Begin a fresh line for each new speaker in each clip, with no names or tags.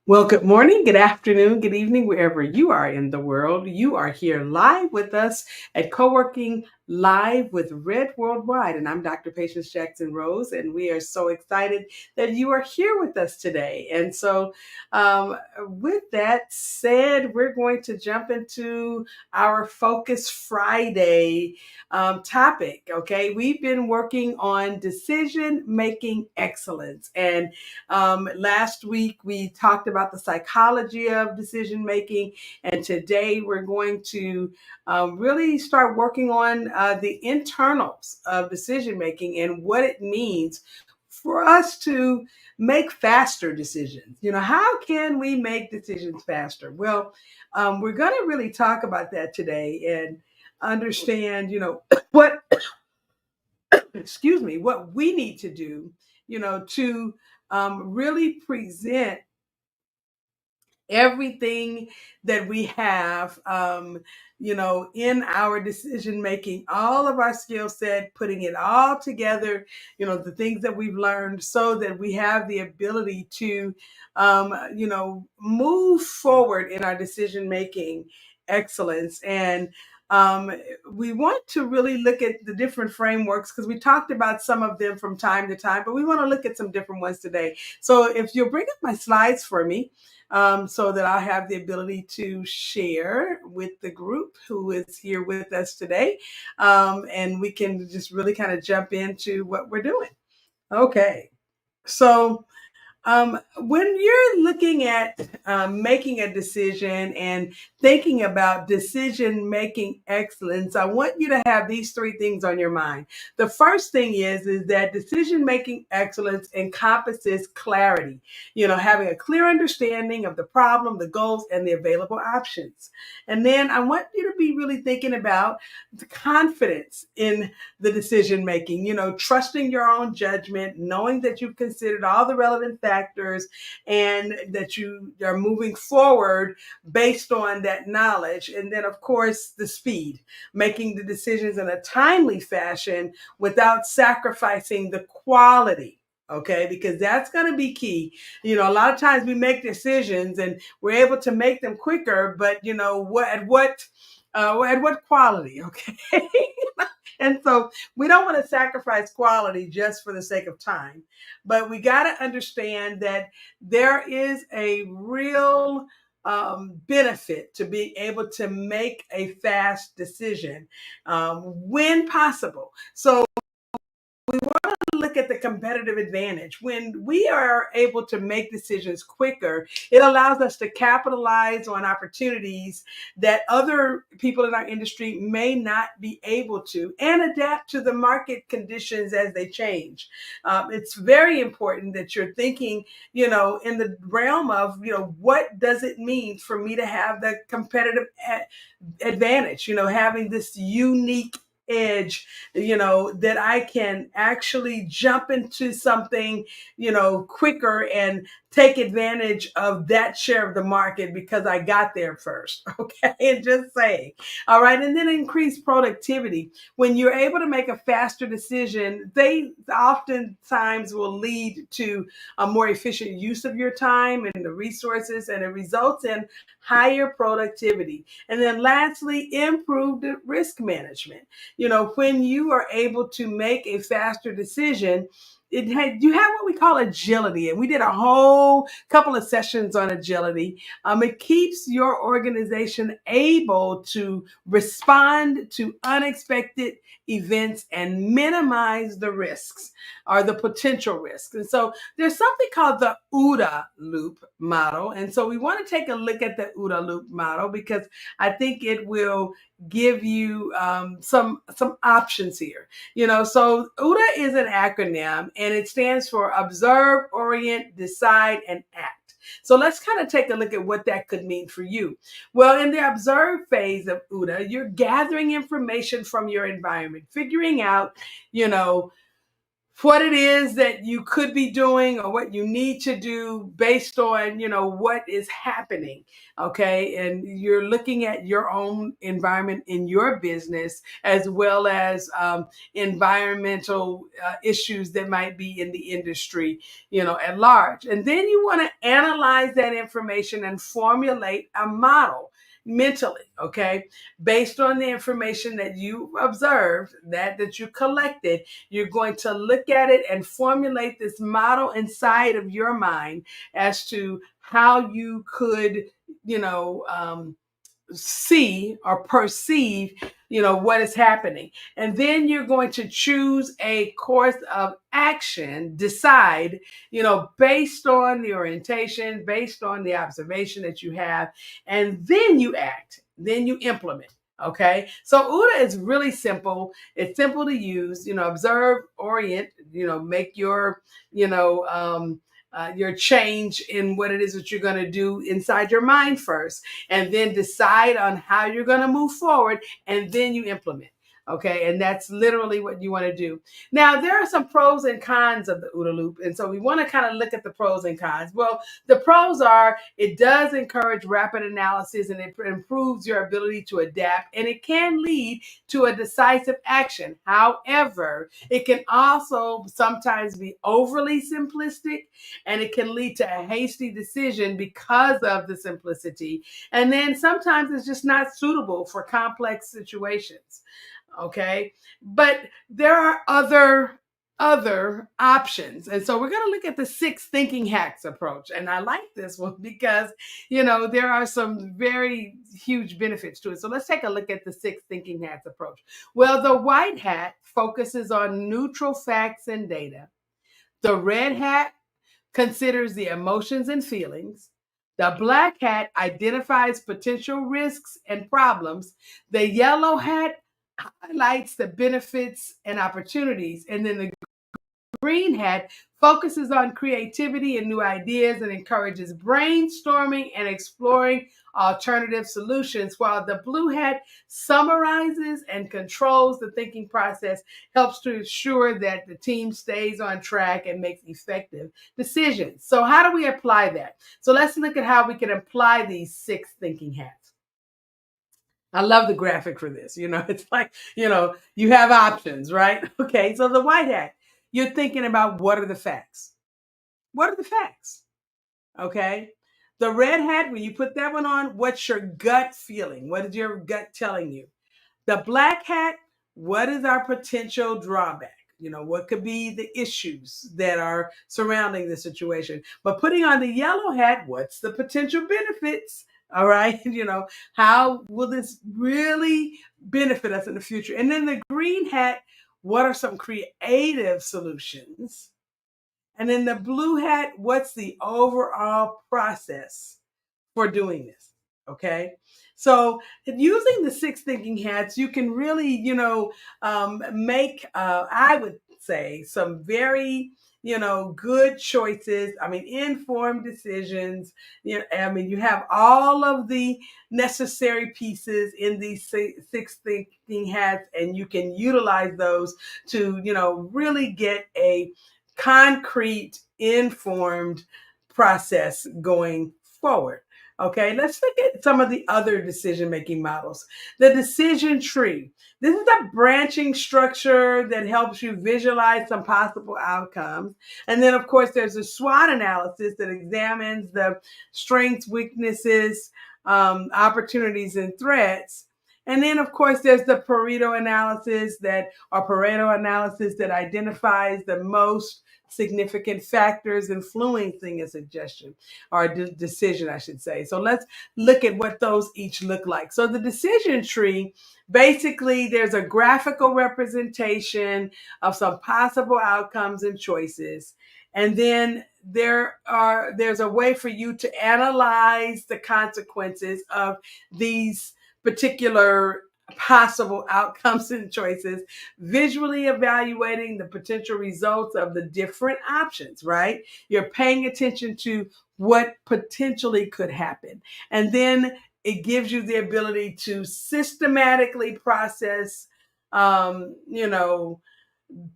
Well, good morning, good afternoon, good evening, wherever you are in the world. You are here live with us at Co-working Live with Red Worldwide. And I'm Dr. Patience Jackson Rose, and we are so excited that you are here with us today. And so, with that said, we're going to jump into our Focus Friday topic. Okay, we've been working on decision making excellence. And last week, we talked about the psychology of decision making, and today we're going to really start working on the internals of decision making and what it means for us to make faster decisions. How can we make decisions faster? Well, we're going to really talk about that today and understand, what excuse me, what we need to do, to really present everything that we have, in our decision making, all of our skill set, putting it all together, the things that we've learned so that we have the ability to, move forward in our decision making excellence. And um, we want to really look at the different frameworks because we talked about some of them from time to time, but we want to look at some different ones today. So if you'll bring up my slides for me, so that I'll have the ability to share with the group who is here with us today. And we can just really kind of jump into what we're doing. Okay. So, when you're looking at making a decision and thinking about decision making excellence, I want you to have these three things on your mind. The first thing is that decision making excellence encompasses clarity, having a clear understanding of the problem, the goals, and the available options. And then I want you to be really thinking about the confidence in the decision making, trusting your own judgment, knowing that you've considered all the relevant factors and that you are moving forward based on that knowledge. And then, of course, the speed, making the decisions in a timely fashion without sacrificing the quality. Okay, because that's going to be key. A lot of times we make decisions and we're able to make them quicker, but at what quality? Okay. And so we don't want to sacrifice quality just for the sake of time, but we got to understand that there is a real benefit to being able to make a fast decision when possible. So we want to look at the competitive advantage. When we are able to make decisions quicker, it allows us to capitalize on opportunities that other people in our industry may not be able to and adapt to the market conditions as they change. It's very important that you're thinking, in the realm of, what does it mean for me to have the competitive advantage, having this unique edge, that I can actually jump into something, quicker and take advantage of that share of the market because I got there first. Okay. And just saying. All right. And then increase productivity. When you're able to make a faster decision, they oftentimes will lead to a more efficient use of your time and the resources, and it results in higher productivity. And then lastly, improved risk management. When you are able to make a faster decision, you have what we call agility, and we did a whole couple of sessions on agility. It keeps your organization able to respond to unexpected events and minimize the risks or the potential risks. And so there's something called the OODA Loop Model, and so we want to take a look at the OODA Loop Model because I think it will give you some options here. So OODA is an acronym, and it stands for Observe, Orient, Decide, and Act. So let's kind of take a look at what that could mean for you. Well, in the observe phase of OODA, you're gathering information from your environment, figuring out, you know, what it is that you could be doing or what you need to do based on, what is happening. Okay. And you're looking at your own environment in your business, as well as environmental issues that might be in the industry, at large. And then you want to analyze that information and formulate a model mentally, okay, based on the information that you observed, that you collected. You're going to look at it and formulate this model inside of your mind as to how you could, see or perceive, what is happening. And then you're going to choose a course of action, decide, based on the orientation, based on the observation that you have, and then you act, then you implement. Okay, so OODA is really simple. It's simple to use. Observe, orient. Make your change in what it is that you're going to do inside your mind first, and then decide on how you're going to move forward, and then you implement. Okay, and that's literally what you want to do. Now, there are some pros and cons of the OODA loop, and so we want to kind of look at the pros and cons. Well, the pros are it does encourage rapid analysis, and it improves your ability to adapt, and it can lead to a decisive action. However, it can also sometimes be overly simplistic, and it can lead to a hasty decision because of the simplicity. And then sometimes it's just not suitable for complex situations. Okay, but there are other options. And so we're going to look at the 6 thinking hacks approach. And I like this one because, there are some very huge benefits to it. So let's take a look at the 6 thinking hacks approach. Well, the white hat focuses on neutral facts and data. The red hat considers the emotions and feelings. The black hat identifies potential risks and problems. The yellow hat highlights the benefits and opportunities. And then the green hat focuses on creativity and new ideas and encourages brainstorming and exploring alternative solutions, while the blue hat summarizes and controls the thinking process, helps to ensure that the team stays on track and makes effective decisions. So how do we apply that? So let's look at how we can apply these 6 thinking hats. I love the graphic for this. It's like, you have options, right? Okay, so the white hat, you're thinking about what are the facts? What are the facts? Okay. The red hat, when you put that one on, what's your gut feeling? What is your gut telling you? The black hat, what is our potential drawback? What could be the issues that are surrounding the situation? But putting on the yellow hat, what's the potential benefits? All right. How will this really benefit us in the future? And then the green hat, what are some creative solutions? And then the blue hat, what's the overall process for doing this? Okay. So using the 6 thinking hats, you can really, make, I would say, some very, good choices. I mean, informed decisions. You have all of the necessary pieces in these 6 thinking hats, and you can utilize those to, really get a concrete, informed process going forward. Okay, let's look at some of the other decision-making models. The decision tree. This is a branching structure that helps you visualize some possible outcomes. And then, of course, there's a SWOT analysis that examines the strengths, weaknesses, opportunities, and threats. And then, of course, there's the Pareto analysis that identifies the most significant factors influencing a suggestion or a decision, I should say. So let's look at what those each look like. So the decision tree, basically, there's a graphical representation of some possible outcomes and choices. And then there's a way for you to analyze the consequences of these particular possible outcomes and choices, visually evaluating the potential results of the different options, right? You're paying attention to what potentially could happen. And then it gives you the ability to systematically process,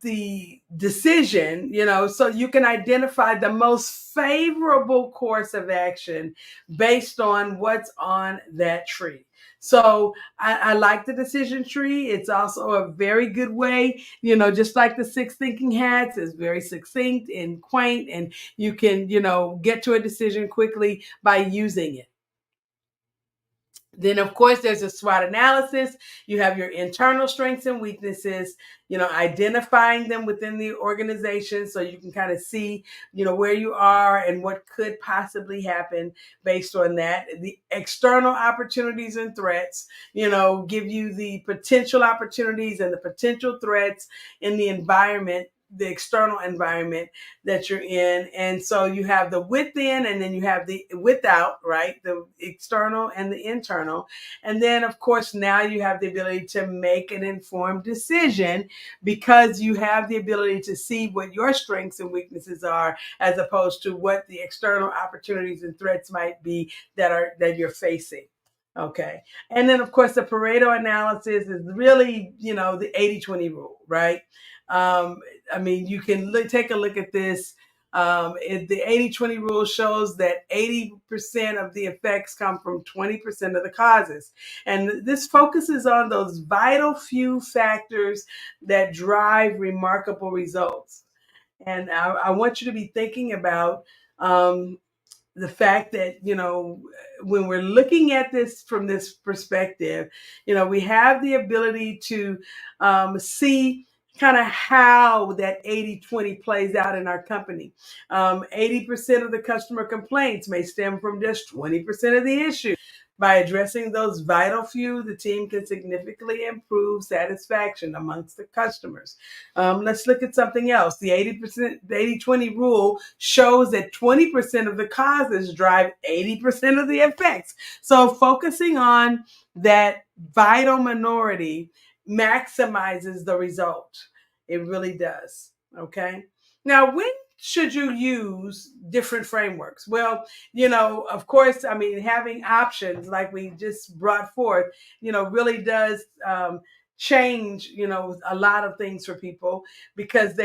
the decision, so you can identify the most favorable course of action based on what's on that tree. So I like the decision tree. It's also a very good way, just like the six thinking hats, is very succinct and quaint, and you can, get to a decision quickly by using it. Then, of course, there's a SWOT analysis. You have your internal strengths and weaknesses, identifying them within the organization so you can kind of see, where you are and what could possibly happen based on that. The external opportunities and threats, give you the potential opportunities and the potential threats in the environment, the external environment that you're in. And so you have the within, and then you have the without, right? The external and the internal. And then, of course, now you have the ability to make an informed decision because you have the ability to see what your strengths and weaknesses are, as opposed to what the external opportunities and threats might be that you're facing. Okay. And then, of course, the Pareto analysis is really, the 80-20 rule, right? You can take a look at this. The 80-20 rule shows that 80% of the effects come from 20% of the causes. And this focuses on those vital few factors that drive remarkable results. And I want you to be thinking about the fact that, when we're looking at this from this perspective, we have the ability to see kind of how that 80-20 plays out in our company. 80% of the customer complaints may stem from just 20% of the issue. By addressing those vital few, the team can significantly improve satisfaction amongst the customers. Let's look at something else. The 80-20 rule shows that 20% of the causes drive 80% of the effects. So focusing on that vital minority maximizes the result. It really does. Okay. Now, when should you use different frameworks? Well, of course, having options like we just brought forth, really does change, a lot of things for people, because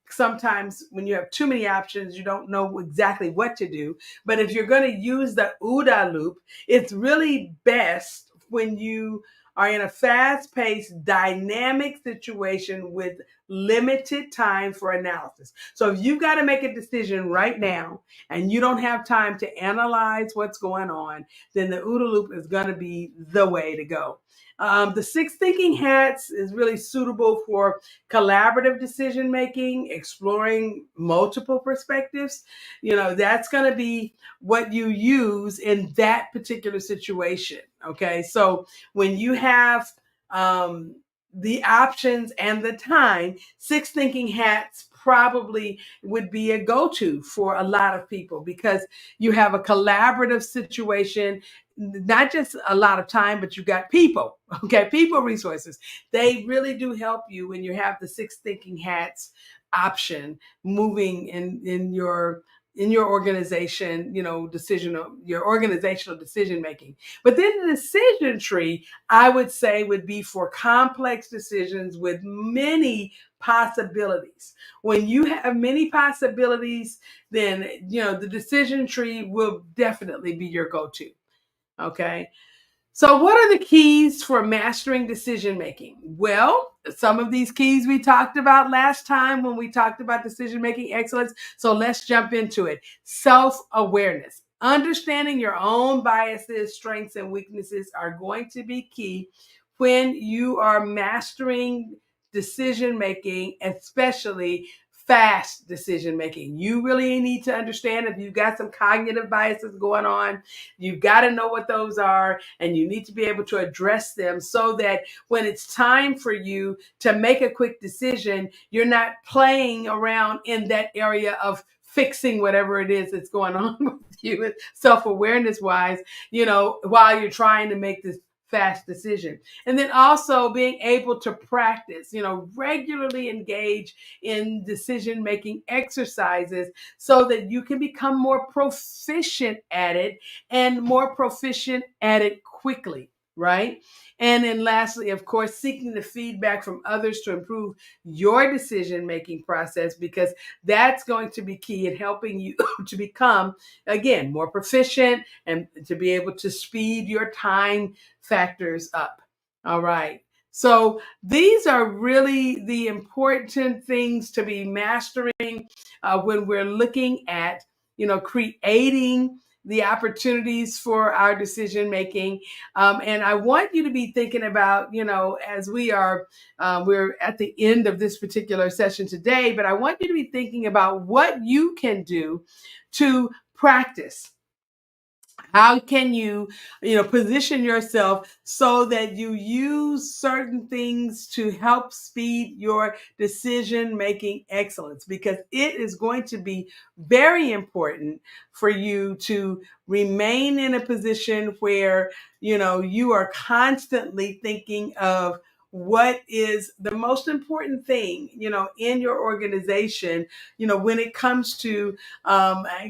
sometimes when you have too many options, you don't know exactly what to do. But if you're going to use the OODA loop, it's really best when you are in a fast-paced, dynamic situation with limited time for analysis. So if you've got to make a decision right now and you don't have time to analyze what's going on, then the OODA loop is going to be the way to go. The six thinking hats is really suitable for collaborative decision making, exploring multiple perspectives. That's going to be what you use in that particular situation. Okay, so when you have the options and the time, six thinking hats probably would be a go-to for a lot of people, because you have a collaborative situation, not just a lot of time, but you got people, okay, people resources. They really do help you when you have the six thinking hats option moving in your organization, your organizational decision making. But then the decision tree, I would say, would be for complex decisions with many possibilities. When you have many possibilities, then, the decision tree will definitely be your go-to. Okay. So what are the keys for mastering decision making? Well, some of these keys we talked about last time when we talked about decision making excellence. So let's jump into it. Self-awareness. Understanding your own biases, strengths, and weaknesses are going to be key when you are mastering decision making, especially fast decision making. You really need to understand if you've got some cognitive biases going on. You've got to know what those are, and you need to be able to address them so that when it's time for you to make a quick decision, you're not playing around in that area of fixing whatever it is that's going on with you, self-awareness wise, while you're trying to make this fast decision. And then also being able to practice, regularly engage in decision-making exercises so that you can become more proficient at it, and more proficient at it quickly. right? And then lastly, of course, seeking the feedback from others to improve your decision-making process, because that's going to be key in helping you to become, again, more proficient and to be able to speed your time factors up. All right. So these are really the important things to be mastering when we're looking at, creating the opportunities for our decision making. And I want you to be thinking about, as we're at the end of this particular session today, but I want you to be thinking about what you can do to practice. How can you, position yourself so that you use certain things to help speed your decision making excellence? Because it is going to be very important for you to remain in a position where, you are constantly thinking of what is the most important thing, in your organization, when it comes to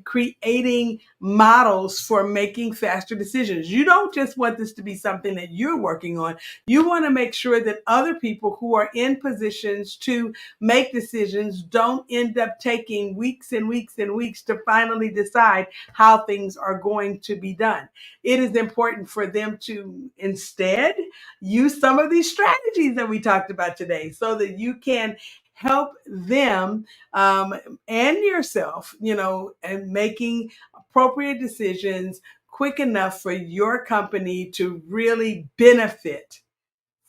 creating models for making faster decisions. You don't just want this to be something that you're working on. You want to make sure that other people who are in positions to make decisions don't end up taking weeks and weeks and weeks to finally decide how things are going to be done. It is important for them to instead use some of these strategies that we talked about today so that you can help them and yourself, and making appropriate decisions quick enough for your company to really benefit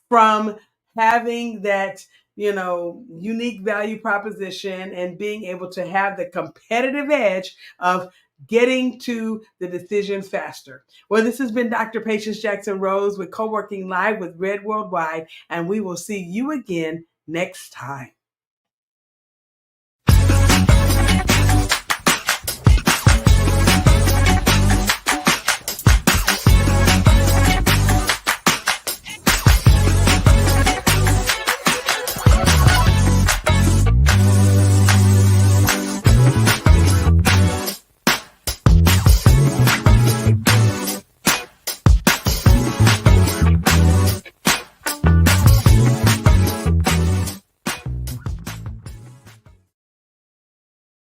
from having that, unique value proposition and being able to have the competitive edge of getting to the decision faster. Well, this has been Dr. Patience Jackson Rose with Co-working Live with Red Worldwide, and we will see you again next time.